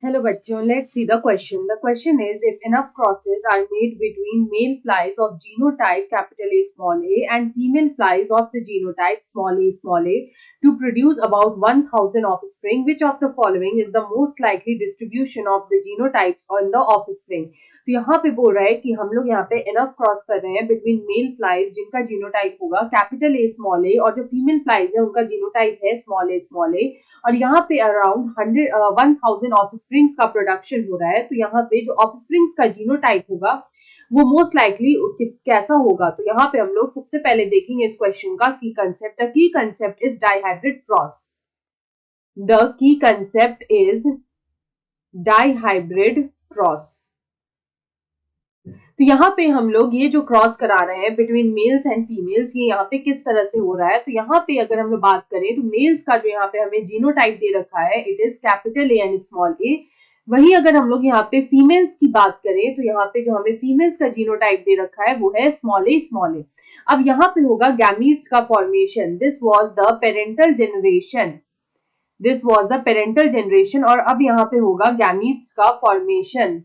Hello bachcho, let's see the question. The question is, if enough crosses are made between male flies of genotype capital A small a and female flies of the genotype small a to produce about 1000 offspring, which of the following is the most likely distribution of the genotypes on the offspring? तो यहाँ पे बोल रहा है कि हम लोग यहाँ पे इनफ क्रॉस कर रहे हैं बिटवीन मेल फ्लाइज जिनका जीनोटाइप होगा कैपिटल ए स्मॉल ए और जो फीमेल फ्लाइज है उनका जीनोटाइप है स्मॉल ए और यहाँ पे अराउंड 1000 ऑफस्प्रिंग्स का प्रोडक्शन हो रहा है। तो यहाँ पे जो ऑफस्प्रिंग्स का जीनोटाइप होगा वो मोस्ट लाइकली कैसा होगा? तो यहाँ पे हम लोग सबसे पहले देखेंगे इस क्वेश्चन का की concept. The key concept is dihybrid cross. The key concept is dihybrid cross. तो यहाँ पे हम लोग ये जो क्रॉस करा रहे हैं बिटवीन मेल्स एंड फीमेल्स, ये यहाँ पे किस तरह से हो रहा है? तो यहाँ पे अगर हम लोग बात करें तो मेल्स का जो यहाँ पे हमें जीनोटाइप दे रखा है it is capital A and small A. वहीं अगर हम लोग यहाँ पे फीमेल्स की बात करें तो यहाँ पे जो हमें फीमेल्स का जीनोटाइप दे रखा है वो है स्मॉल ए। अब यहाँ पे होगा गैमीट्स का formation. This was the parental generation और अब यहाँ पे होगा गैमीट्स का फॉर्मेशन।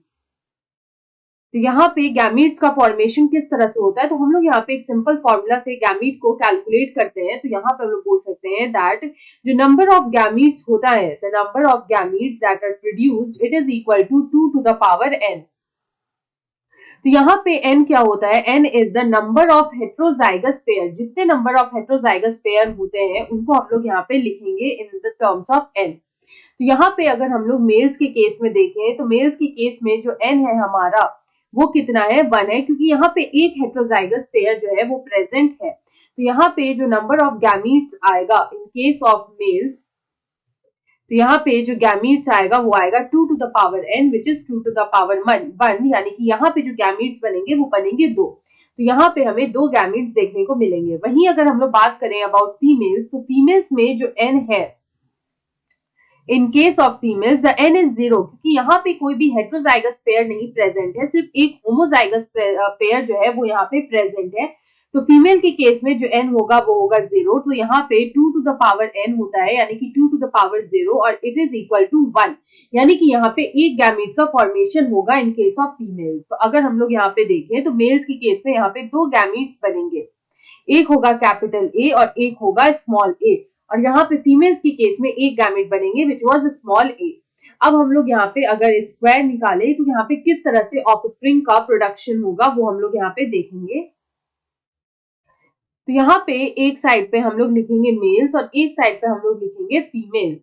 तो यहाँ पे गैमीट्स का फॉर्मेशन किस तरह से होता है? तो हम लोग यहाँ पे एक सिंपल फॉर्मूला से गैमीट को कैलकुलेट करते हैं। तो यहाँ पे हम लोग बोल सकते हैं दैट जो नंबर ऑफ गैमीट्स होता है, the number of gametes that are produced it is equal to 2 to the power n। तो यहाँ पे n क्या होता है? n is the number of heterozygous pair. जितने नंबर ऑफ हेट्रोजाइगस पेयर होते हैं उनको हम लोग यहाँ पे लिखेंगे in the terms of n। तो यहाँ पे अगर हम लोग मेल्स के केस में देखें तो मेल्स के केस में जो n है हमारा वो कितना है? 1 है, क्योंकि यहाँ पे एक हेट्रोजाइगस पेयर जो है वो प्रेजेंट है। तो यहाँ पे जो नंबर ऑफ गैमीट्स आएगा इन केस ऑफ मेल्स, तो यहाँ पे जो गैमीट्स आएगा वो आएगा 2 to the power n which is 2 to the power 1, यानी कि यहाँ पे जो गैमीट्स बनेंगे वो बनेंगे 2। तो यहाँ पे हमें 2 गैमीट्स देखने को मिलेंगे। वहीं अगर हम लोग बात करें अबाउट फीमेल्स, तो फीमेल्स में जो n है in case of females the n is 0, क्योंकि यहाँ पे कोई भी हेट्रोजाइगस पेयर नहीं प्रेजेंट है, सिर्फ एक होमोजाइगस पेयर जो है वो यहाँ पे प्रेजेंट है। तो फीमेल के केस में जो n होगा वो होगा 0। तो यहाँ पे 2 to the power n होता है, यानी कि 2 to the power 0 और इट इज इक्वल टू 1, यानी कि यहाँ पे एक गैमीट का फॉर्मेशन होगा इन केस ऑफ फीमेल्स। तो अगर हम लोग यहाँ पे देखें तो मेल्स के केस में यहाँ पे 2 गैमीट्स बनेंगे, एक होगा कैपिटल ए और एक होगा स्मॉल ए। और यहाँ पे फीमेल्स के केस में एक गैमेट बनेंगे विच वाज स्मॉल ए। अब हम लोग यहाँ पे अगर स्क्वायर निकाले तो यहाँ पे किस तरह से ऑफस्प्रिंग का प्रोडक्शन होगा वो हम लोग यहाँ पे देखेंगे। तो यहाँ पे एक साइड पे हम लोग लिखेंगे मेल्स और एक साइड पे हम लोग लिखेंगे फीमेल्स।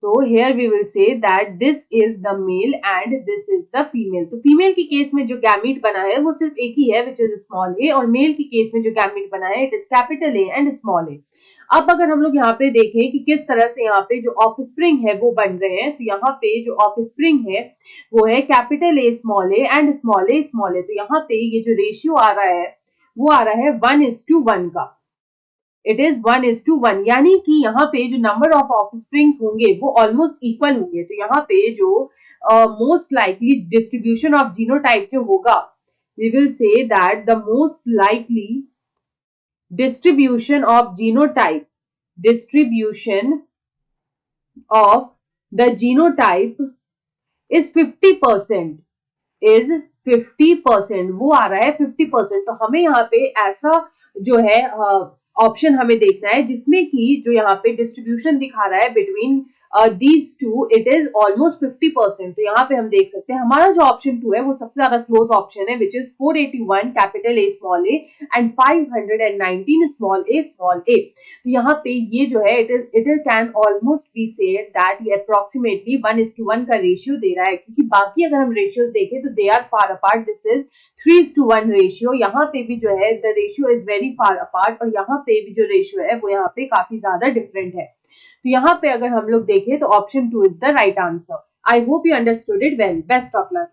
तो here we will say that this is the male and this is the female। तो फीमेल के केस में जो गैमीट बना है वो सिर्फ एक ही है which is small a, और मेल के केस में जो गैमीट बना है it is capital A and small a। अब अगर हम लोग यहाँ पे देखें कि किस तरह से यहाँ पे जो ऑफस्प्रिंग है वो बन रहे हैं, तो यहाँ पे जो ऑफस्प्रिंग है वो है capital A small a and small a। तो यहाँ पे ये जो रेशियो आ रहा है वो आ रहा है 1:1 का। इट इज 1:1, यानी कि यहाँ पे जो नंबर ऑफ ऑफस्प्रिंग्स होंगे वो ऑलमोस्ट इक्वल होंगे। तो यहाँ पे जो most likely distribution of genotype जो होगा, we will say that the most likely distribution of genotype is 50%, is 50%, वो आ रहा है 50%। तो हमें यहाँ पे ऐसा जो है ऑप्शन हमें देखना है जिसमें कि जो यहाँ पे डिस्ट्रीब्यूशन दिखा रहा है between these two it is almost 50%। तो यहाँ पे हम देख सकते हैं हमारा जो ऑप्शन 2 है वो सबसे ज्यादा क्लोज ऑप्शन है which is 481 capital A small a and 519 small a। तो यहाँ पे ये जो है it can almost be said that ये approximately 1:1 का रेशियो दे रहा है, क्योंकि बाकी अगर हम रेशियोज देखें तो they are far apart। This is 3:1 ratio. यहाँ पे भी जो है the ratio is very far apart और यहाँ पे भी जो रेशियो है वो यहाँ पे काफी ज्यादा डिफरेंट है। तो यहाँ पे अगर हम लोग देखें तो option 2 is the right answer. I hope you understood it well. Best of luck.